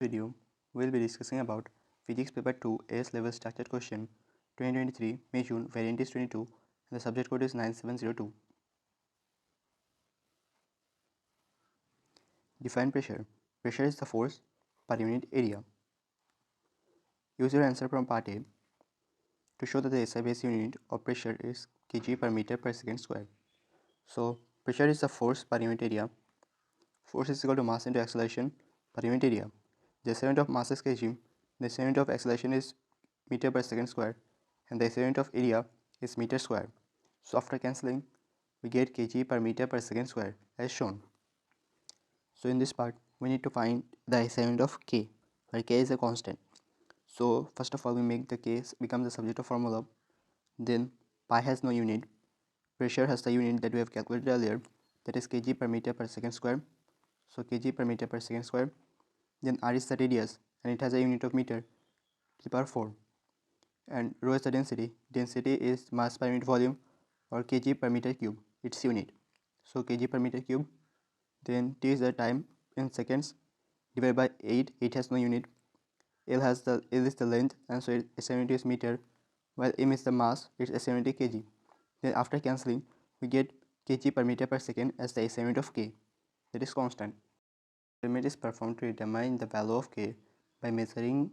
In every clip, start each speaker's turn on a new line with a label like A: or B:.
A: Video, we'll be discussing about Physics Paper 2 AS Level Structured Question 2023 May June Variant is 22 and the subject code is 9702. Define pressure. Pressure is the force per unit area. Use your answer from part A to show that the SI base unit of pressure is kg per meter per second square. So pressure is the force per unit area. Force is equal to mass into acceleration per unit area. The SI unit of mass is kg, the SI unit of acceleration is meter per second square, and the SI unit of area is meter square. So after cancelling, we get kg per meter per second square as shown. So in this part, we need to find the SI unit of k, where k is a constant. So first of all, we make the k become the subject of formula. Then pi has no unit. Pressure has the unit that we have calculated earlier, that is kg per meter per second square. So kg per meter per second square. Then r is the radius and it has a unit of meter to the power 4. And rho is the density. Density is mass per unit volume or kg per meter cube, its unit. So kg per meter cube. Then t is the time in seconds divided by 8. 8 has no unit. L is the length and so its unit is meter, while m is the mass, its SI unit is kg. Then after cancelling, we get kg per meter per second as the SI unit of k, that is constant. Experiment is performed to determine the value of k by measuring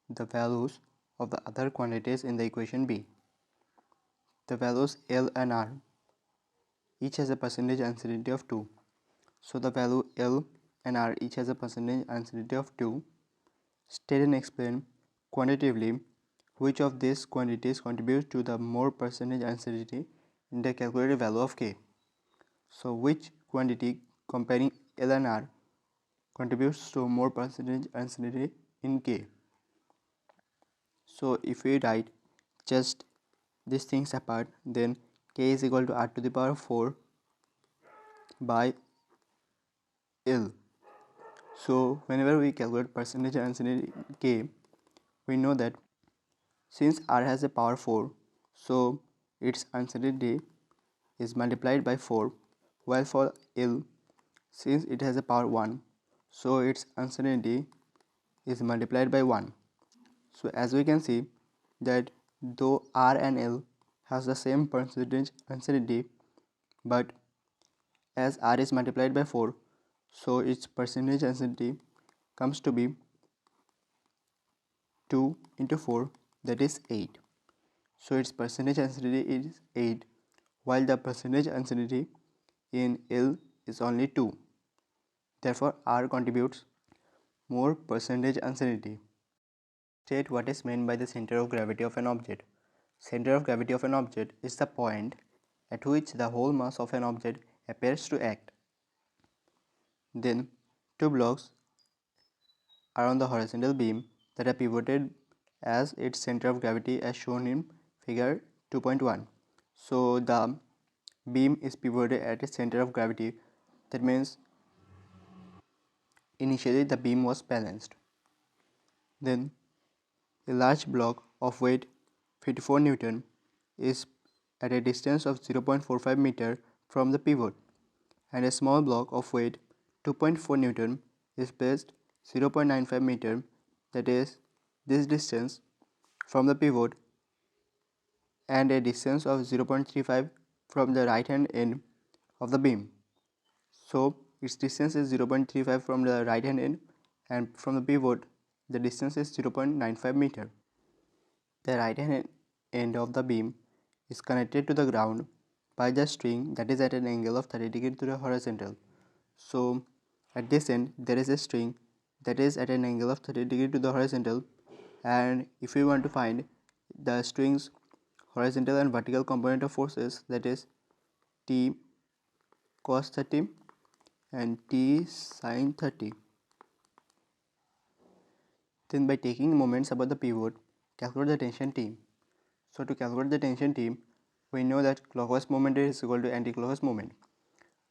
A: the values of the other quantities in the equation B. The values L and R each has a percentage uncertainty of 2. So the value L and R each has a percentage uncertainty of 2. State and explain quantitatively which of these quantities contributes to the more percentage uncertainty in the calculated value of k. So which quantity comparing L and R contributes to more percentage uncertainty in k. So if we write just these things apart, then k is equal to r to the power 4 by L. So whenever we calculate percentage uncertainty k, we know that since r has a power 4, so its uncertainty is multiplied by 4, while for L, since it has a power 1, so its uncertainty is multiplied by 1. So as we can see that though R and L has the same percentage uncertainty, but as R is multiplied by 4, so its percentage uncertainty comes to be 2 into 4, that is 8. So its percentage uncertainty is 8, while the percentage uncertainty in L is only 2. Therefore, R contributes more percentage uncertainty. State what is meant by the center of gravity of an object. Center of gravity of an object is the point at which the whole mass of an object appears to act. Then, two blocks are on the horizontal beam that are pivoted as its center of gravity as shown in figure 2.1. So, the beam is pivoted at its center of gravity. That means initially the beam was balanced. Then, a large block of weight 54 Newton is at a distance of 0.45 meter from the pivot, and a small block of weight 2.4 Newton is placed 0.95 meter, that is this distance from the pivot, and a distance of 0.35 from the right hand end of the beam. So its distance is 0.35 from the right hand end, and from the pivot the distance is 0.95 meter. The right hand end of the beam is connected to the ground by the string that is at an angle of 30 degrees to the horizontal. So at this end there is a string that is at an angle of 30 degrees to the horizontal, and if we want to find the string's horizontal and vertical component of forces, that is T cos 30 and T sin 30. Then by taking moments about the pivot, calculate the tension T. So to calculate the tension T, we know that clockwise moment is equal to anti-clockwise moment.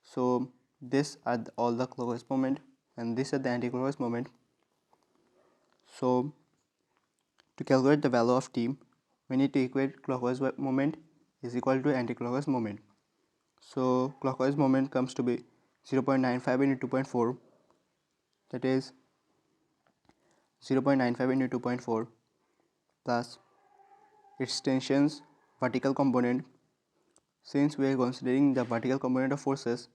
A: So these are all the clockwise moment and these are the anti-clockwise moment. So to calculate the value of T, we need to equate clockwise moment is equal to anti-clockwise moment. So clockwise moment comes to be 0.95 into 2.4, that is 0.95 into 2.4 plus its tension's vertical component. Since we are considering the vertical component of forces,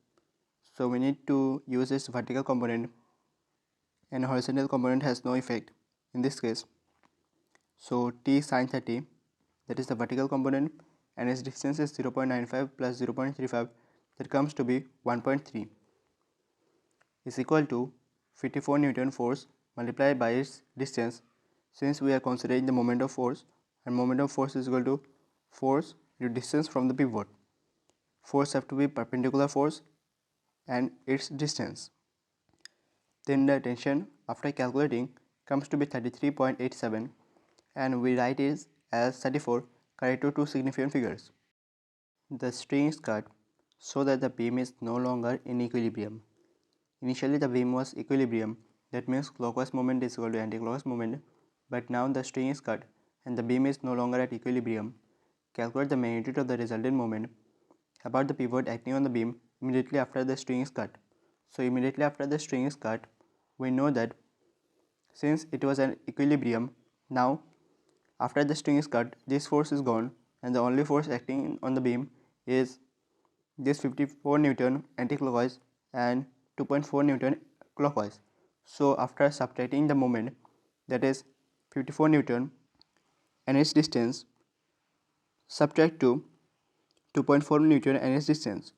A: so we need to use its vertical component, and horizontal component has no effect in this case. So T sine 30, that is the vertical component, and its distance is 0.95 plus 0.35, that comes to be 1.3, is equal to 54 Newton force multiplied by its distance. Since we are considering the moment of force, and moment of force is equal to force into distance from the pivot. Force have to be perpendicular force and its distance. Then the tension after calculating comes to be 33.87, and we write it as 34, correct to two significant figures. The string is cut so that the beam is no longer in equilibrium. Initially the beam was equilibrium, that means clockwise moment is equal to anti-clockwise moment, but now the string is cut and the beam is no longer at equilibrium. Calculate the magnitude of the resultant moment about the pivot acting on the beam immediately after the string is cut. So immediately after the string is cut, we know that since it was an equilibrium, now after the string is cut, this force is gone and the only force acting on the beam is this 54 Newton anti-clockwise and 2.4 Newton clockwise. So after subtracting the moment, that is 54 Newton and its distance, subtract to 2.4 Newton and its distance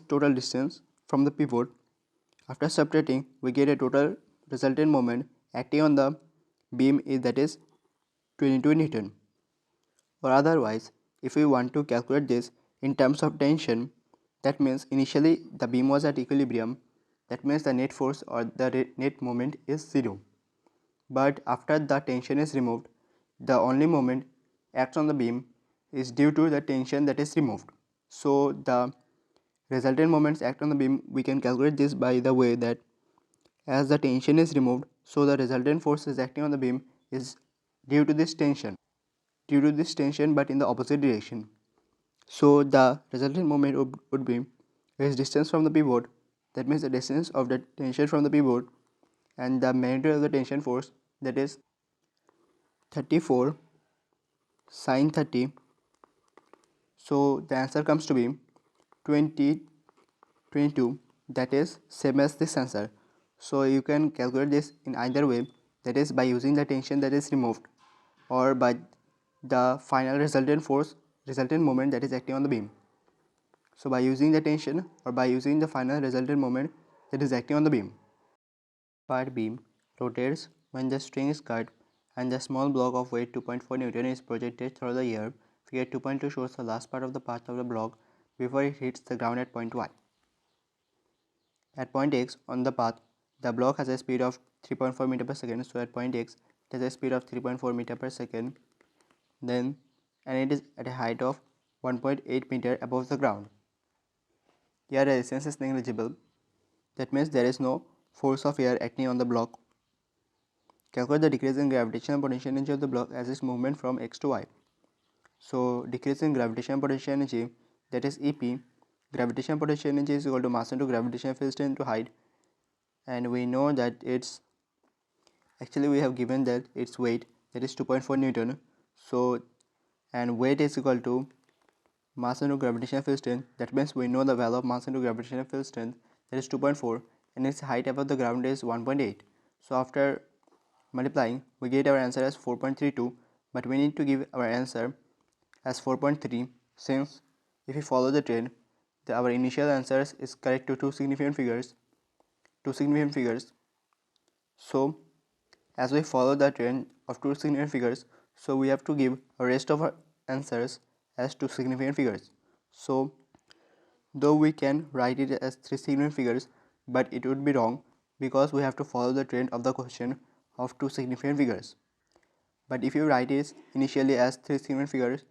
A: total distance from the pivot. After subtracting, we get a total resultant moment acting on the beam that is 22 Newton. Or otherwise, if we want to calculate this in terms of tension, that means initially the beam was at equilibrium, that means the net force or the net moment is 0. But after the tension is removed, the only moment acts on the beam is due to the tension that is removed. So the resultant moments act on the beam, we can calculate this by the way that as the tension is removed, so the resultant force is acting on the beam is due to this tension, but in the opposite direction. So the resultant moment would be its distance from the pivot, that means the distance of the tension from the pivot, and the magnitude of the tension force, that is 34 sine 30. So the answer comes to be 22, that is same as this answer. So you can calculate this in either way, that is by using the tension that is removed or by the final resultant moment that is acting on the beam. So by using the tension or by using the final resultant moment that is acting on the beam. Part beam rotates when the string is cut and the small block of weight 2.4 Newton is projected through the air. Figure 2.2 shows the last part of the path of the block before it hits the ground at point Y. At point X on the path, the block has a speed of 3.4 meter per second. So at point X, it has a speed of 3.4 meter per second. And it is at a height of 1.8 meter above the ground. Air resistance is negligible. That means there is no force of air acting on the block. Calculate the decrease in gravitational potential energy of the block as its movement from X to Y. So decrease in gravitational potential energy, that is EP. Gravitational potential energy is equal to mass into gravitational field strength into height, and we know that we have given that its weight, that is 2.4 Newton. So and weight is equal to mass into gravitational field strength. That means we know the value of mass into gravitational field strength, that is 2.4, and its height above the ground is 1.8. So after multiplying, we get our answer as 4.32, but we need to give our answer as 4.3, since if we follow the trend, our initial answer is correct to two significant figures. So as we follow the trend of two significant figures, so we have to give the rest of our answers as two significant figures. So though we can write it as three significant figures, but it would be wrong because we have to follow the trend of the question of two significant figures. But if you write it initially as three significant figures,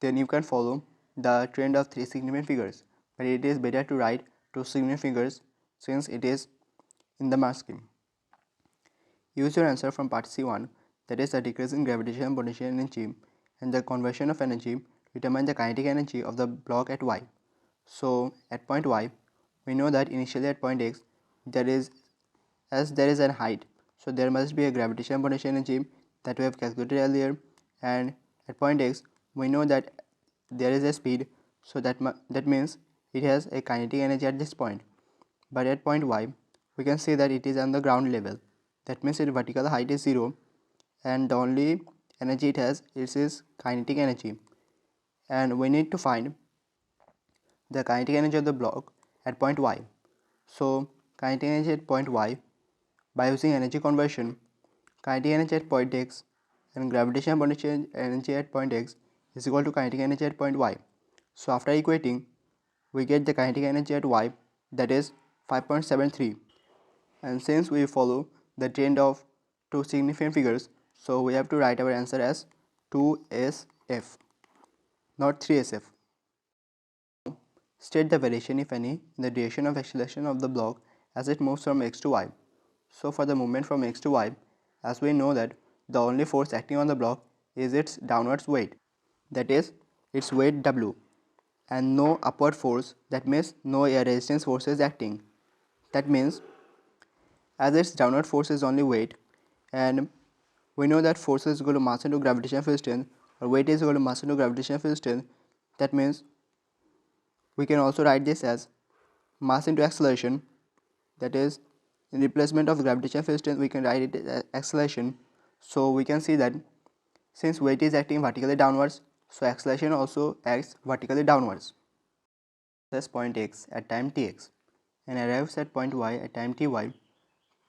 A: then you can follow the trend of three significant figures. But it is better to write two significant figures since it is in the mark scheme. Use your answer from part C1, that is the decrease in gravitational potential energy and the conversion of energy to determine the kinetic energy of the block at Y. So at point Y, we know that initially at point X, there is an height. So there must be a gravitational potential energy that we have calculated earlier, and at point x we know that there is a speed, so that means it has a kinetic energy at this point. But at point y we can see that it is on the ground level. That means its vertical height is 0, and the only energy it has is kinetic energy, and we need to find the kinetic energy of the block at point y. So kinetic energy at point y, by using energy conversion, kinetic energy at point x and gravitational potential energy at point x is equal to kinetic energy at point y. So after equating, we get the kinetic energy at y, that is 5.73. And since we follow the trend of two significant figures, so we have to write our answer as 2SF, not 3SF. State the variation, if any, in the direction of acceleration of the block as it moves from x to y. So for the movement from x to y, as we know that the only force acting on the block is its downwards weight, that is its weight W, and no upward force, that means no air resistance force is acting. That means as its downward force is only weight, and we know that force is equal to mass into gravitational field strength, or weight is equal to mass into gravitational field strength. That means we can also write this as mass into acceleration, that is in replacement of gravitational field strength we can write it as acceleration. So we can see that since weight is acting vertically downwards, so acceleration also acts vertically downwards. Press point x at time tx and arrives at point y at time ty.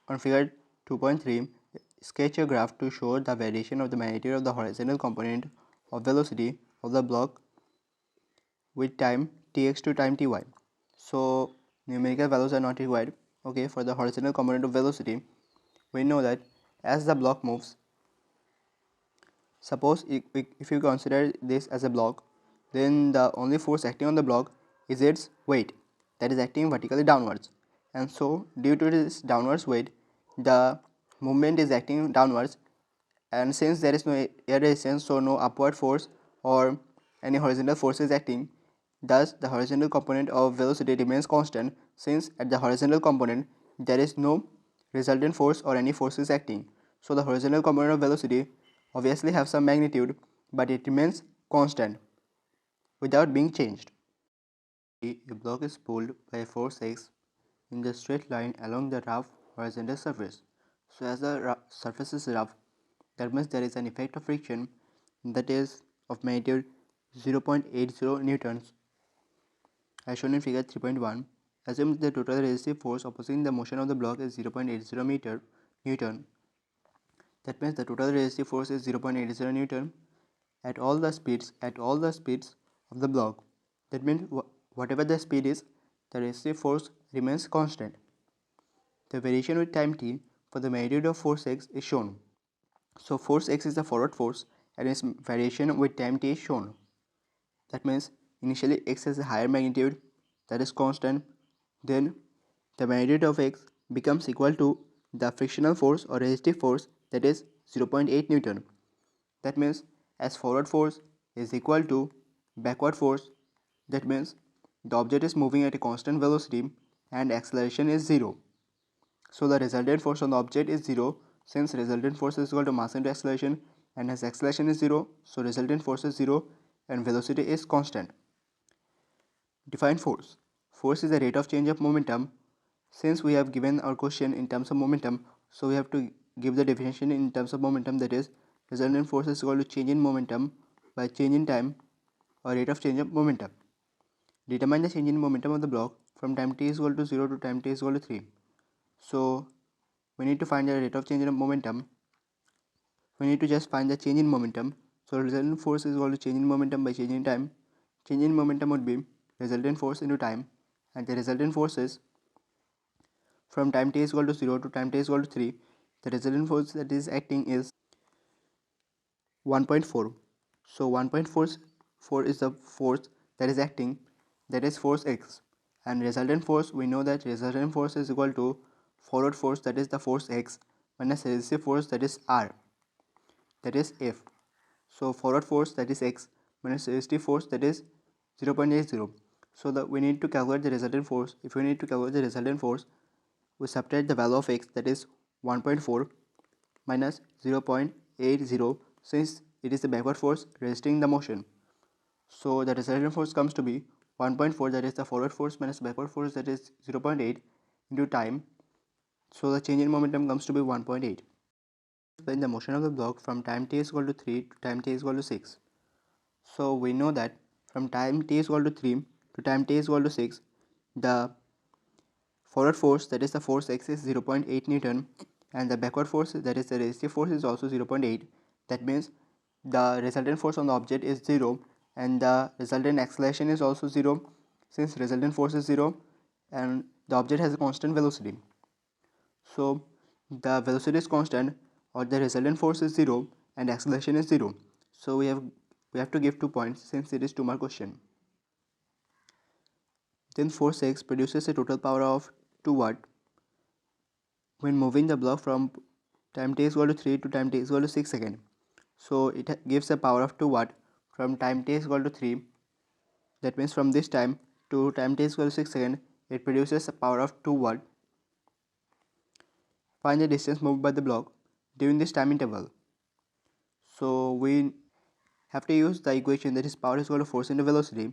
A: On figure 2.3, sketch a graph to show the variation of the magnitude of the horizontal component of velocity of the block with time tx to time ty. So numerical values are not required. Okay, for the horizontal component of velocity, we know that as the block moves, suppose if you consider this as a block, then the only force acting on the block is its weight, that is acting vertically downwards. And so due to this downwards weight, the movement is acting downwards, and since there is no air resistance, so no upward force or any horizontal force is acting. Thus the horizontal component of velocity remains constant, since at the horizontal component there is no resultant force or any force is acting. So the horizontal component of velocity obviously have some magnitude, but it remains constant without being changed. A block is pulled by a force x in the straight line along the rough horizontal surface. So as the surface is rough, that means there is an effect of friction, that is of magnitude 0.80 newtons, as shown in figure 3.1. Assume the total resistive force opposing the motion of the block is 0.80 newton. That means the total resistive force is 0.80 newton at all the speeds of the block. That means whatever the speed is, the resistive force remains constant. The variation with time t for the magnitude of force x is shown. So force x is the forward force and its variation with time t is shown. That means initially x has a higher magnitude, that is constant, then the magnitude of x becomes equal to the frictional force or resistive force, that is 0.8 newton. That means as forward force is equal to backward force, that means the object is moving at a constant velocity and acceleration is 0. So the resultant force on the object is 0, since resultant force is equal to mass into acceleration, and as acceleration is 0, so resultant force is 0 and velocity is constant. Define force. Force is the rate of change of momentum. Since we have given our question in terms of momentum, so we have to give the definition in terms of momentum, that is resultant force is equal to change in momentum by change in time or rate of change of momentum. Determine the change in momentum of the block from time t is equal to 0 to time t is equal to 3. So we need to find the rate of change in momentum. We need to just find the change in momentum. So resultant force is equal to change in momentum by change in time. Change in momentum would be resultant force into time, and the resultant force is from time t is equal to 0 to time t is equal to 3. The resultant force that is acting is 1.4. So 1.4 is the force that is acting, that is force x, and resultant force, we know that resultant force is equal to forward force, that is the force x, minus resistive force, that is r, that is F. So forward force, that is x, minus resistive force, that is 0.80. So we need to calculate the resultant force. If we need to calculate the resultant force, we subtract the value of x, that is 1.4, minus 0.80 since it is the backward force resisting the motion. So the resultant force comes to be 1.4, that is the forward force minus backward force, that is 0.8 into time. So the change in momentum comes to be 1.8. Explain the motion of the block from time t is equal to 3 to time t is equal to 6. So we know that from time t is equal to 3 to time t is equal to 6, the forward force, that is the force x, is 0.8 Newton, and the backward force, that is the resistive force, is also 0.8. That means the resultant force on the object is 0 and the resultant acceleration is also 0, since resultant force is 0 and the object has a constant velocity. So the velocity is constant or the resultant force is 0 and acceleration is 0. So we have to give 2 points since it is 2 mark question. Then force X produces a total power of 2 watt when moving the block from time t is equal to 3 to time t is equal to 6 seconds. So it gives a power of 2 watt from time t is equal to 3. That means from this time to time t is equal to 6 seconds, it produces a power of 2 watt. Find the distance moved by the block during this time interval. So we have to use the equation, that is power is equal to force into velocity.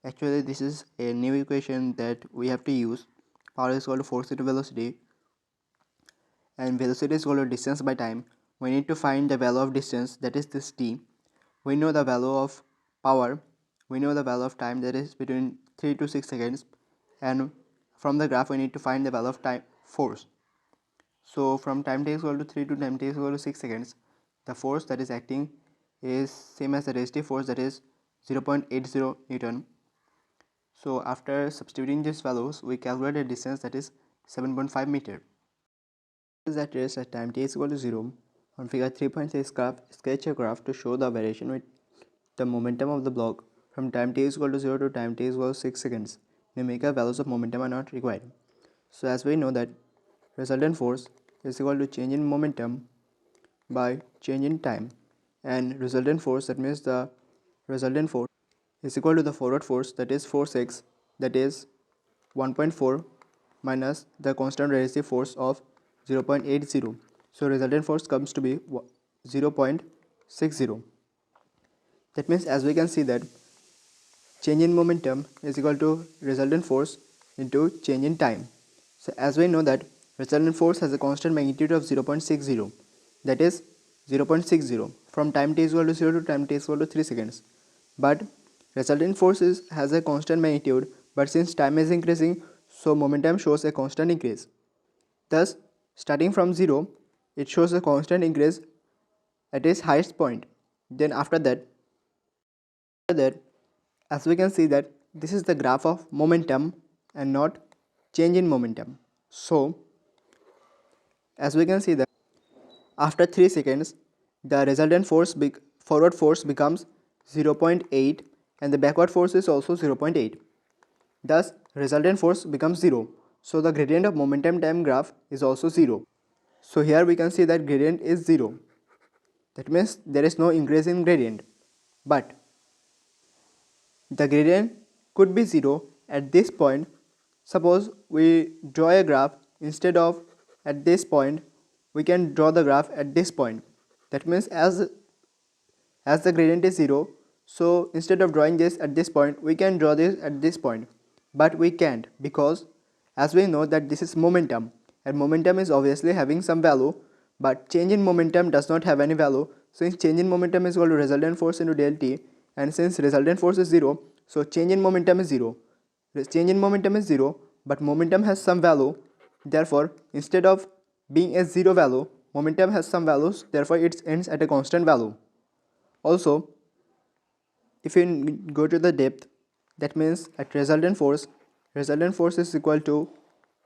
A: Actually this is a new equation that we have to use. Power is equal to force into velocity and velocity is equal to distance by time. We need to find the value of distance, that is this t. We know the value of power, we know the value of time, that is between 3 to 6 seconds, and from the graph we need to find the value of time force. So from time t is equal to 3 to time t is equal to 6 seconds, the force that is acting is same as the resistive force, that is 0.80 Newton. So after substituting these values, we calculate a distance, that is 7.5 meter. Is at rest at time t is equal to 0. On figure 3.6 graph, sketch a graph to show the variation with the momentum of the block from time t is equal to 0 to time t is equal to 6 seconds. Numerical values of momentum are not required. So as we know that resultant force is equal to change in momentum by change in time, and resultant force, that means the resultant force is equal to the forward force, that is force x, that is 1.4 minus the constant resistive force of 0.80. So resultant force comes to be 0.60. That means as we can see that change in momentum is equal to resultant force into change in time. So as we know that resultant force has a constant magnitude of 0.60, that is 0.60 from time t is equal to 0 to time t is equal to 3 seconds. But resultant force has a constant magnitude, but since time is increasing, so momentum shows a constant increase. Thus starting from 0, it shows a constant increase at its highest point. Then after that, as we can see that this is the graph of momentum and not change in momentum. So as we can see that after 3 seconds, the resultant forward force becomes 0.8 and the backward force is also 0.8. Thus resultant force becomes 0. So the gradient of momentum time graph is also 0. So here we can see that gradient is 0. That means there is no increase in gradient. But the gradient could be 0 at this point. Suppose we draw a graph, instead of at this point, we can draw the graph at this point. That means as the gradient is 0, so instead of drawing this at this point, we can draw this at this point. But we can't, because as we know that this is momentum, and momentum is obviously having some value, but change in momentum does not have any value, since change in momentum is equal to resultant force into del t, and since resultant force is 0, so change in momentum is 0. Change in momentum is 0, but momentum has some value. Therefore, instead of being a 0 value, momentum has some values, therefore it ends at a constant value. Also, if you go to the depth, that means at resultant force is equal to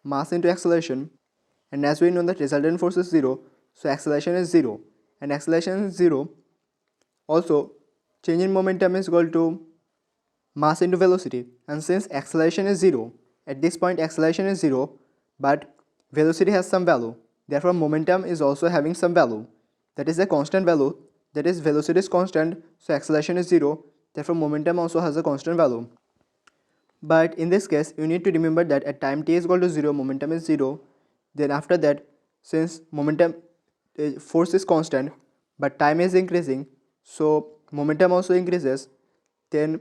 A: mass into acceleration, and as we know that resultant force is 0, so acceleration is 0, and acceleration is 0. Also, change in momentum is equal to mass into velocity, and since acceleration is 0, at this point acceleration is 0, but velocity has some value, therefore momentum is also having some value, that is a constant value, that is velocity is constant, so acceleration is 0, therefore momentum also has a constant value. But in this case you need to remember that at time t is equal to 0, momentum is 0. Then after that, since momentum force is constant but time is increasing, so momentum also increases. Then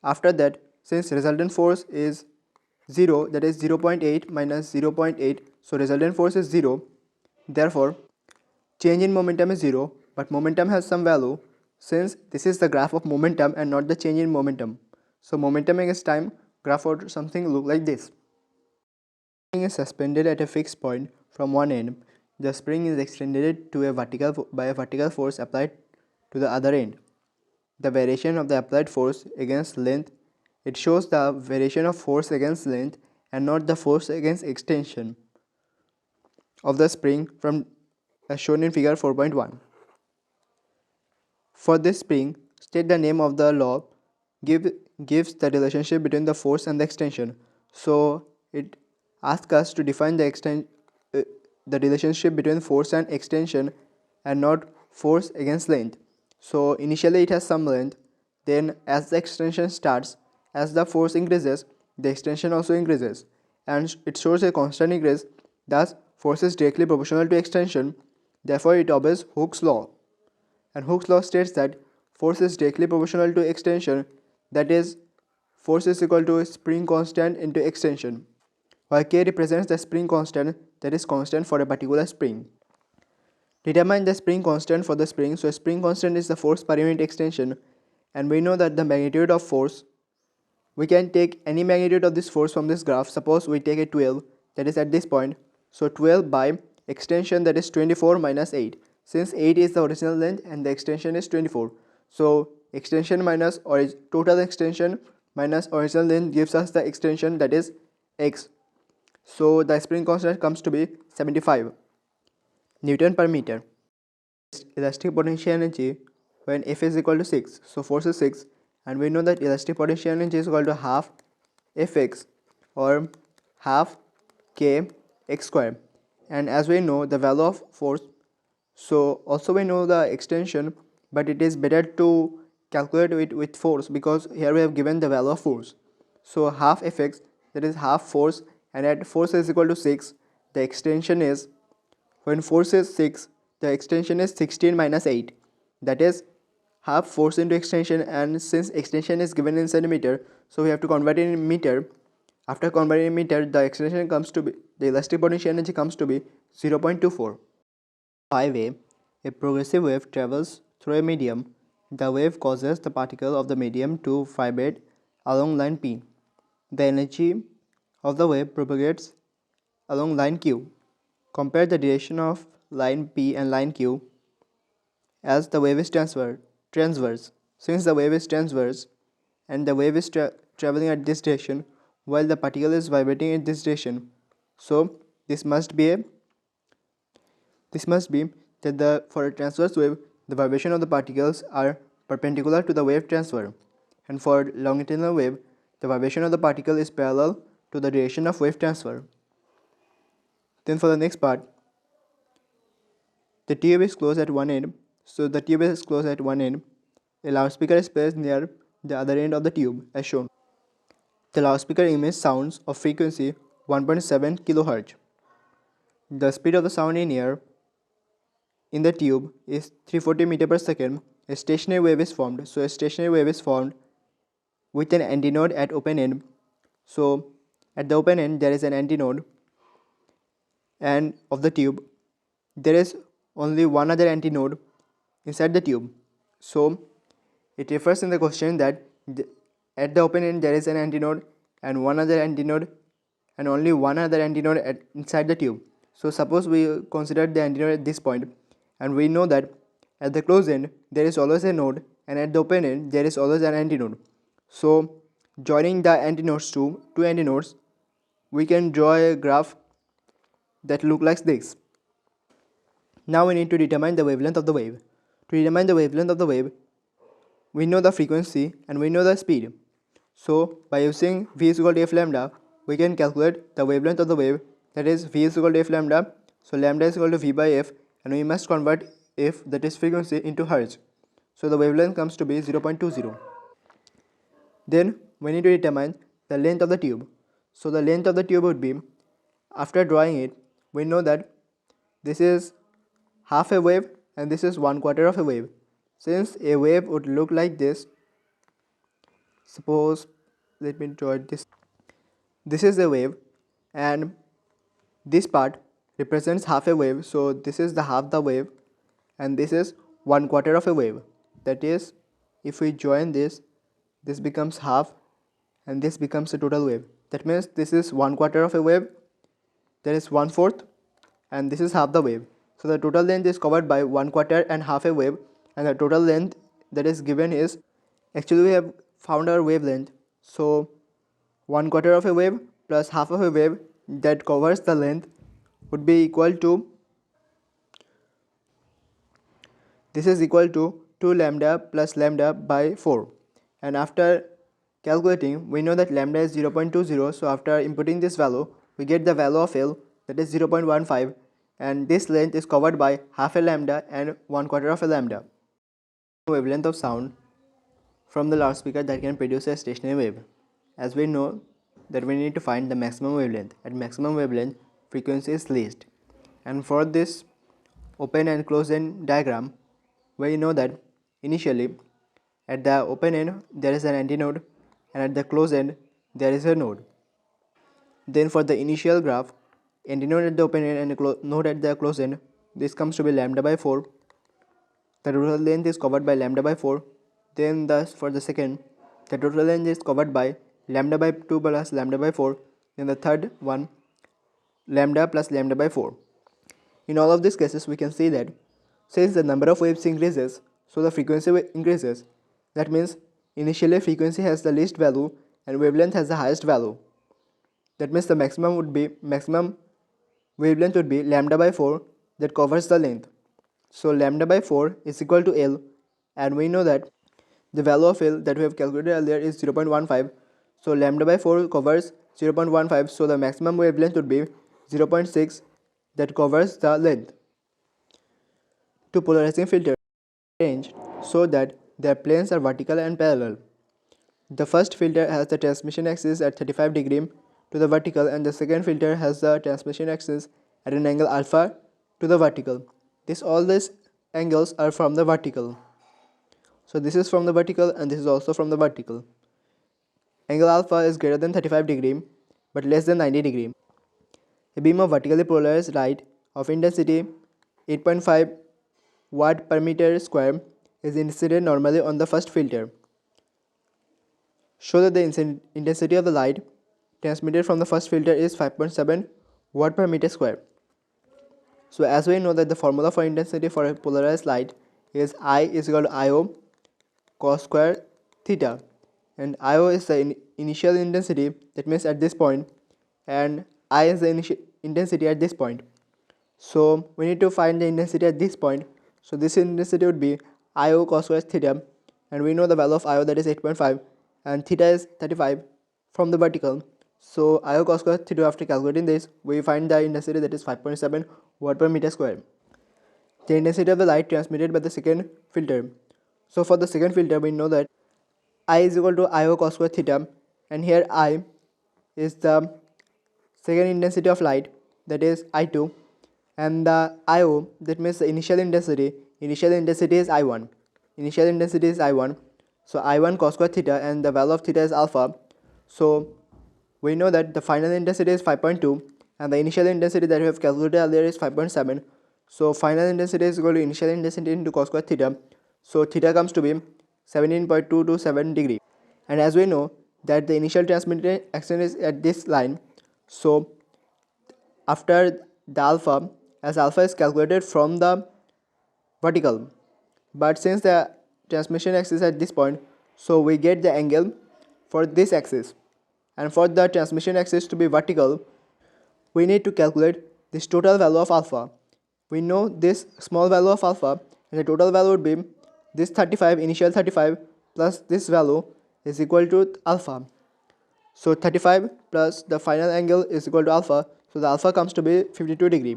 A: after that, since resultant force is 0, that is 0.8 minus 0.8, so resultant force is 0. Therefore change in momentum is 0, but momentum has some value, since this is the graph of momentum and not the change in momentum. So momentum against time graph or something look like this. Spring is suspended at a fixed point from one end. The spring is extended to by a vertical force applied to the other end. The variation of the applied force against length, it shows the variation of force against length and not the force against extension of the spring from as shown in figure 4.1. For this spring, state the name of the law gives the relationship between the force and the extension. So it asks us to define the relationship between force and extension and not force against length. So initially it has some length, then as the extension starts, as the force increases, the extension also increases, and it shows a constant increase. Thus force is directly proportional to extension, therefore it obeys Hooke's law. And Hooke's law states that force is directly proportional to extension, that is, force is equal to spring constant into extension, while K represents the spring constant, that is constant for a particular spring. Determine the spring constant for the spring. So spring constant is the force per unit extension, and we know that the magnitude of force, we can take any magnitude of this force from this graph. Suppose we take a 12, that is at this point, so 12 by extension, that is 24 minus 8, since 8 is the original length and the extension is 24, so extension minus total extension minus original length gives us the extension, that is x. So the spring constant comes to be 75 Newton per meter. Elastic potential energy when F is equal to 6, so force is 6, and we know that elastic potential energy is equal to half Fx or half k x square. And as we know the value of force, so also we know the extension, but it is better to calculate it with force because here we have given the value of force. So half Fx, that is half force, and at force is equal to 6, the extension is, when force is 6, the extension is 16 minus 8, that is half force into extension, and since extension is given in centimeter, so we have to convert it in meter. After converting in meter, the extension comes to be, the elastic potential energy comes to be 0.24. 5a, a progressive wave travels through a medium. The wave causes the particle of the medium to vibrate along line P. The energy of the wave propagates along line Q. Compare the direction of line P and line Q as the wave is transverse. Since the wave is transverse and the wave is traveling at this direction while the particle is vibrating in this direction, so this must be that for a transverse wave the vibration of the particles are perpendicular to the wave transfer, and for longitudinal wave the vibration of the particle is parallel to the direction of wave transfer. Then for the next part, the tube is closed at one end. So the tube is closed at one end. A loudspeaker is placed near the other end of the tube as shown. The loudspeaker emits sounds of frequency 1.7 kHz. The speed of the sound in air in the tube is 340 meter per second. A stationary wave is formed. So a stationary wave is formed with an antinode at open end. So at the open end there is an antinode, and of the tube there is only one other antinode inside the tube. So it refers in the question that at the open end there is an antinode and one other antinode and only one other antinode inside the tube. So suppose we consider the antinode at this point, and we know that at the closed end there is always a node and at the open end there is always an antinode. So joining the antinodes to two antinodes, we can draw a graph that look like this. Now we need to determine the wavelength of the wave. To determine the wavelength of the wave, we know the frequency and we know the speed. So by using v is equal to f lambda, we can calculate the wavelength of the wave, that is v is equal to f lambda. So lambda is equal to v by f, and we must convert f, that is frequency, into hertz. So the wavelength comes to be 0.20. Then we need to determine the length of the tube. So the length of the tube would be, after drawing it, we know that this is half a wave and this is 1/4 of a wave. Since a wave would look like this, suppose let me draw it this. This is the wave and this part represents half a wave, so this is the half the wave and this is 1/4 of a wave. That is, if we join this, this becomes half and this becomes a total wave. That means this is 1/4 of a wave, there is 1/4 and this is half the wave. So the total length is covered by 1/4 and half a wave, and the total length that is given is, actually we have found our wavelength. So 1/4 of a wave plus half of a wave that covers the length would be equal to, this is equal to 2 lambda plus lambda by 4, and after calculating we know that lambda is 0.20, so after inputting this value we get the value of L, that is 0.15, and this length is covered by half a lambda and 1/4 of a lambda. Wavelength of sound from the loudspeaker that can produce a stationary wave. As we know that we need to find the maximum wavelength. At maximum wavelength, frequency is least. And for this open and closed end diagram, we know that initially at the open end there is an antinode and at the closed end there is a node. Then for the initial graph, antinode at the open end and node at the closed end, this comes to be lambda by 4. The total length is covered by lambda by 4. Then thus for the second, the total length is covered by lambda by 2 plus lambda by 4. Then the third one, lambda plus lambda by 4. In all of these cases, we can see that since the number of waves increases, so the frequency increases. That means initially frequency has the least value and wavelength has the highest value. That means the maximum wavelength would be lambda by 4 that covers the length. So lambda by 4 is equal to L, and we know that the value of L that we have calculated earlier is 0.15. So lambda by 4 covers 0.15, so the maximum wavelength would be 0.6 that covers the length. Two polarizing filters are arranged so that their planes are vertical and parallel. The first filter has the transmission axis at 35 degrees to the vertical, and the second filter has the transmission axis at an angle alpha to the vertical. All these angles are from the vertical. So this is from the vertical and this is also from the vertical. Angle alpha is greater than 35 degrees but less than 90 degrees. A beam of vertically polarized light of intensity 8.5 watt per meter square is incident normally on the first filter. Show that the intensity of the light transmitted from the first filter is 5.7 watt per meter square. So as we know that the formula for intensity for a polarized light is I is equal to IO cos square theta, and IO is the initial intensity, that means at this point, and I is the initial intensity at this point. So we need to find the intensity at this point. So this intensity would be IO cos square theta, and we know the value of IO, that is 8.5, and theta is 35 from the vertical. So IO cos square theta, after calculating this, we find the intensity, that is 5.7 watt per meter square. The intensity of the light transmitted by the second filter. So for the second filter, we know that I is equal to IO cos square theta, and here I is the second intensity of light, that is I2, and the IO, that means the initial intensity is I1. Initial intensity is I1. So I1 cos square theta, and the value of theta is alpha. So we know that the final intensity is 5.2 and the initial intensity that we have calculated earlier is 5.7. So final intensity is equal to initial intensity into cos square theta. So theta comes to be 17.227 degree. And as we know that the initial transmitted action is at this line, so after the alpha, as alpha is calculated from the vertical, but since the transmission axis at this point, so we get the angle for this axis, and for the transmission axis to be vertical, we need to calculate this total value of alpha. We know this small value of alpha, and the total value would be this 35, initial 35 plus this value is equal to alpha. So 35 plus the final angle is equal to alpha, so the alpha comes to be 52 degree.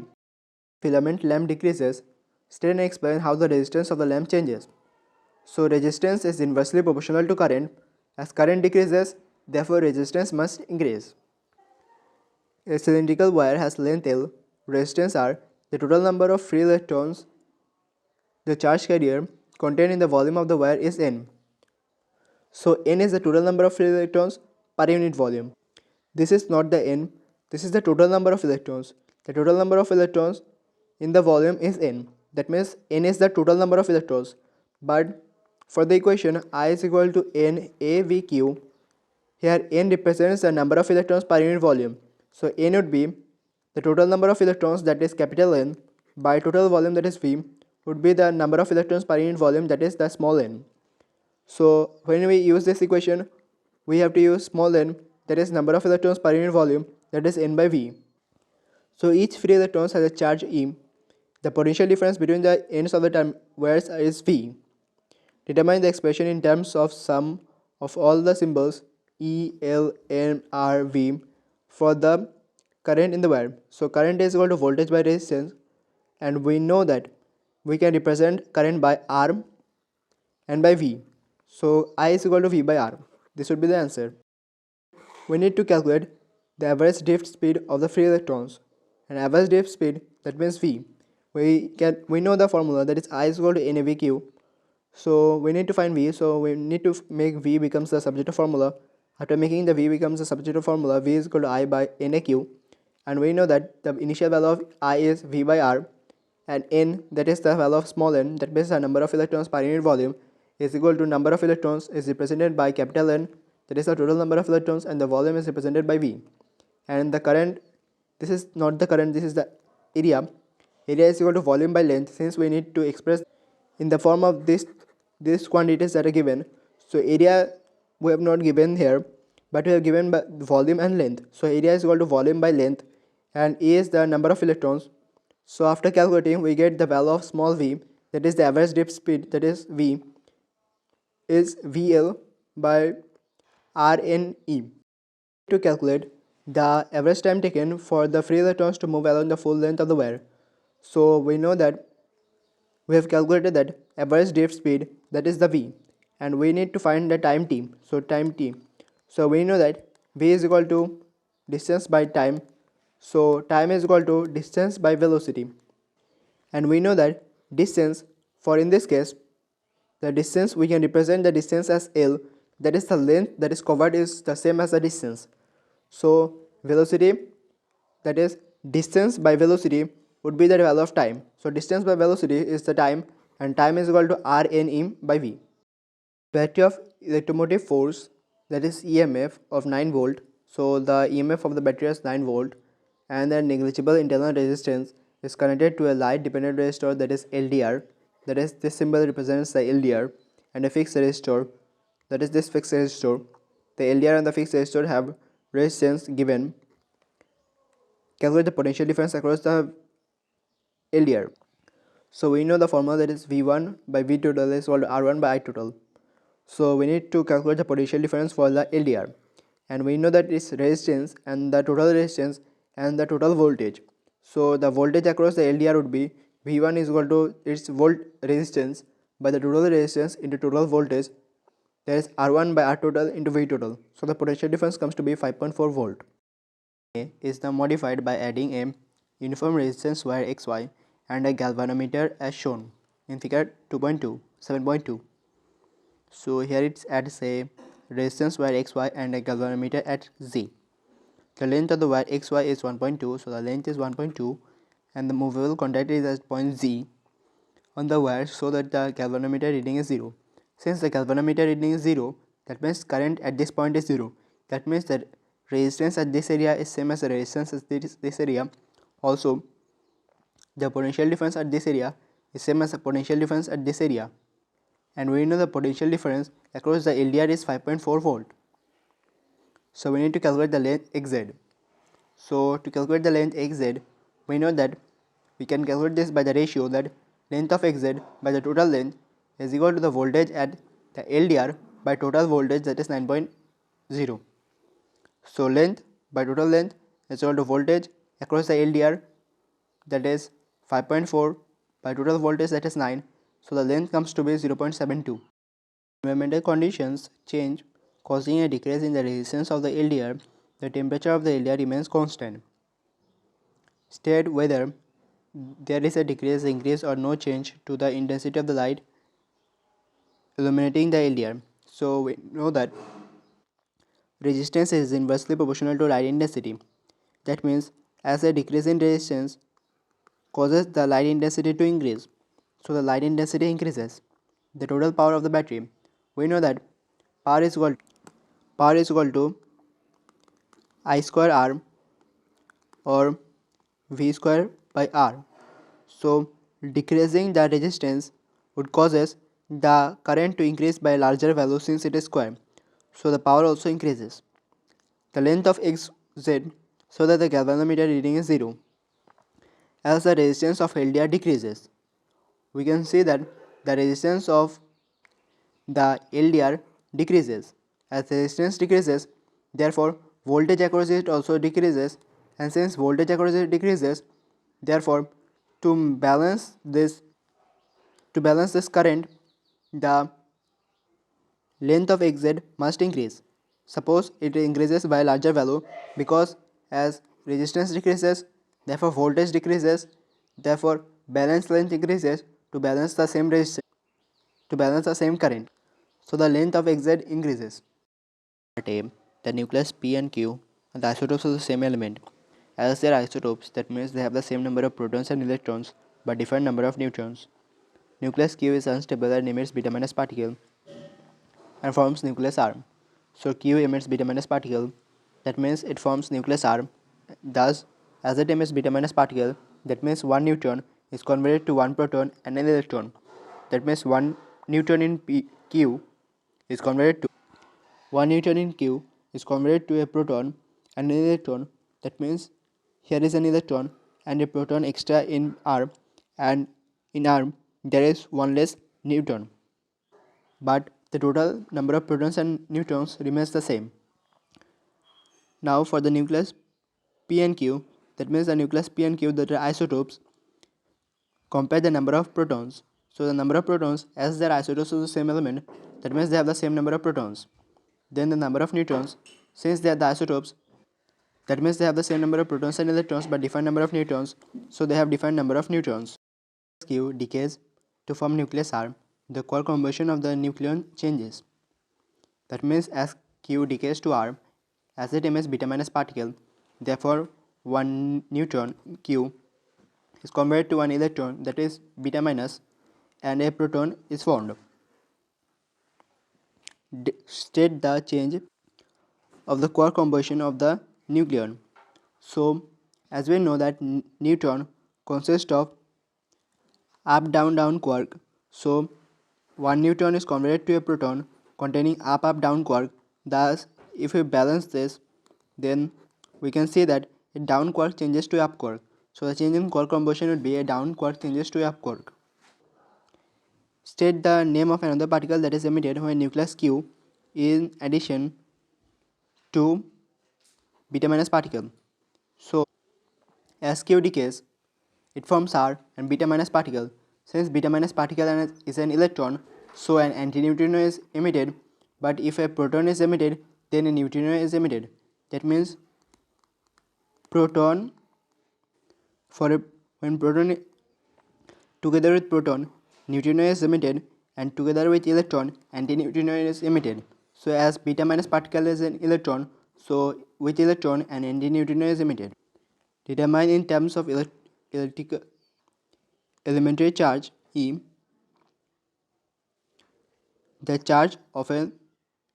A: Filament lamp decreases. Study and explain how the resistance of the lamp changes. So resistance is inversely proportional to current. As current decreases, therefore resistance must increase. A cylindrical wire has length L, resistance R. The total number of free electrons the charge carrier contained in the volume of the wire is N. So N is the total number of free electrons per unit volume. This is not the N, this is the total number of electrons. The total number of electrons in the volume is N. That means N is the total number of electrons. But for the equation I is equal to NAVQ, here N represents the number of electrons per unit volume. So N would be the total number of electrons, that is capital N, by total volume, that is V, would be the number of electrons per unit volume, that is the small n. So when we use this equation, we have to use small n, that is number of electrons per unit volume, that is N by V. So each free electron has a charge E. The potential difference between the ends of the term wires is V. Determine the expression in terms of sum of all the symbols E, L, N, R, V for the current in the wire. So current is equal to voltage by resistance, and we know that we can represent current by R and by V. So I is equal to V by R. This would be the answer. We need to calculate the average drift speed of the free electrons. And average drift speed, that means V. We know the formula, that is I is equal to NAVQ. So we need to find V. So we need to make V becomes the subjective formula. After making the V becomes the subjective formula, V is equal to I by NAQ. And we know that the initial value of I is V by R, and N, that is the value of small n, that means the number of electrons per unit volume, is equal to number of electrons is represented by capital N, that is the total number of electrons, and the volume is represented by V. And the current, this is not the current, this is the area. Area is equal to volume by length, since we need to express in the form of these quantities that are given. So area we have not given here, but we have given by volume and length. So area is equal to volume by length, and A is the number of electrons. So after calculating, we get the value of small v, that is the average drift speed, that is V, is VL by RNE. To calculate the average time taken for the free electrons to move along the full length of the wire. So we know that we have calculated that average drift speed, that is the V, and we need to find the time t. So time t. So we know that V is equal to distance by time. So time is equal to distance by velocity. And we know that distance, for in this case, the distance, we can represent the distance as L, that is the length that is covered is the same as the distance. So velocity, that is distance by velocity, would be the value of time. So distance by velocity is the time, and time is equal to Rne by V. Battery of electromotive force, that is EMF of 9 volt. So the EMF of the battery is 9 volt, and the negligible internal resistance is connected to a light dependent resistor, that is LDR. That is, this symbol represents the LDR, and a fixed resistor, that is this fixed resistor. The LDR and the fixed resistor have resistance given. Calculate the potential difference across the LDR. So we know the formula, that is V1 by V total is equal to R1 by I total. So we need to calculate the potential difference for the LDR, and we know that its resistance and the total resistance and the total voltage. So the voltage across the LDR would be V1 is equal to its volt resistance by the total resistance into total voltage, that is R1 by R total into V total. So the potential difference comes to be 5.4 volt. A is the modified by adding a uniform resistance wire XY and a galvanometer as shown in figure 7.2. So here it adds a resistance wire XY and a galvanometer at Z. The length of the wire XY is 1.2, so the length is 1.2, and the movable contact is at point Z on the wire, so that the galvanometer reading is 0. Since the galvanometer reading is 0, that means current at this point is 0. That means that resistance at this area is same as the resistance at this area. Also, the potential difference at this area is same as the potential difference at this area. And we know the potential difference across the LDR is 5.4 volt. So we need to calculate the length XZ. So to calculate the length XZ, we know that we can calculate this by the ratio that length of XZ by the total length is equal to the voltage at the LDR by total voltage, that is 9.0. So length by total length is equal to voltage across the LDR, that is 5.4 by total voltage, that is 9. So the length comes to be 0.72. Environmental conditions change, causing a decrease in the resistance of the LDR. The temperature of the LDR remains constant. State whether there is a decrease, increase or no change to the intensity of the light illuminating the LDR. So we know that resistance is inversely proportional to light intensity. That means as a decrease in resistance causes the light intensity to increase. So the light intensity increases. The total power of the battery. We know that power is equal to I square R or V square by R. So decreasing the resistance would causes the current to increase by a larger value since it is square. So the power also increases. The length of XZ so that the galvanometer reading is 0. As the resistance of LDR decreases, we can see that the resistance of the LDR decreases. As the resistance decreases, therefore voltage across it also decreases, and since voltage across it decreases, therefore to balance this current, the length of XZ must increase. Suppose it increases by a larger value because as resistance decreases, therefore voltage decreases, therefore balance length increases to balance the same resistance, to balance the same current. So the length of XZ increases. Part A, the nucleus P and Q are the isotopes of the same element. As they are isotopes, that means they have the same number of protons and electrons but different number of neutrons. Nucleus Q is unstable and emits beta minus particle and forms nucleus arm. So Q emits beta minus particle, that means it forms nucleus arm. Thus, as it emits beta minus particle, that means 1 neutron is converted to 1 proton and an electron. That means 1 neutron in Q is converted to 1 neutron in Q is converted to a proton and an electron. That means here is an electron and a proton extra in arm, and in arm there is one less neutron, but the total number of protons and neutrons remains the same. Now for the nucleus P and Q, that means the nucleus P and Q that are isotopes, compare the number of protons. So the number of protons, as they are isotopes of the same element, that means they have the same number of protons. Then the number of neutrons, since they are the isotopes, that means they have the same number of protons and electrons but different number of neutrons, so they have different number of neutrons. Q decays to form nucleus R, the core combustion of the nucleon changes. That means as Q decays to R, as it emits beta minus particle, therefore 1 neutron Q is converted to 1 electron, that is beta minus, and a proton is formed. State the change of the core combustion of the nucleon. So as we know that neutron consists of up down down quark, so 1 neutron is converted to a proton containing up up down quark. Thus if we balance this, then we can see that a down quark changes to up quark. So the change in core combustion would be a down quark changes to up quark. State the name of another particle that is emitted when nucleus Q in addition to beta minus particle. So as Q decays, it forms R and beta minus particle. Since beta minus particle is an electron, so an antineutrino is emitted, but if a proton is emitted, then a neutrino is emitted. That means proton, when proton together with proton, neutrino is emitted, and together with electron, antineutrino is emitted. So as beta minus particle is an electron, so with electron an antineutrino is emitted. Determine in terms of electrical elementary charge E the charge of a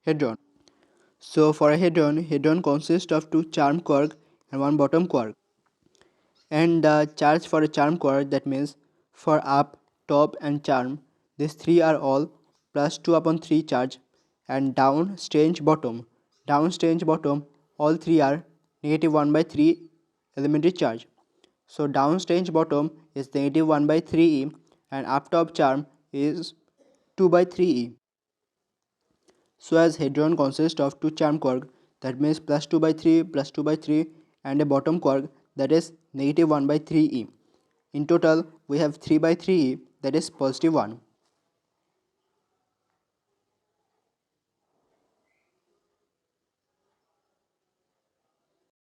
A: hadron. So for a hadron consists of 2 charm quark and 1 bottom quark. And the charge for a charm quark, that means for up, top and charm, these 3 are all plus 2 upon 3 charge, and down, strange, bottom. Down, strange, bottom, all 3 are negative 1 by 3 elementary charge. So down, strange, bottom is negative 1 by 3e, and up, top, charm is 2 by 3e. So as hadron consists of 2 charm quark, that means plus 2 by 3 plus 2 by 3, and a bottom quark, that is negative 1 by 3e. In total we have 3 by 3e, that is positive 1.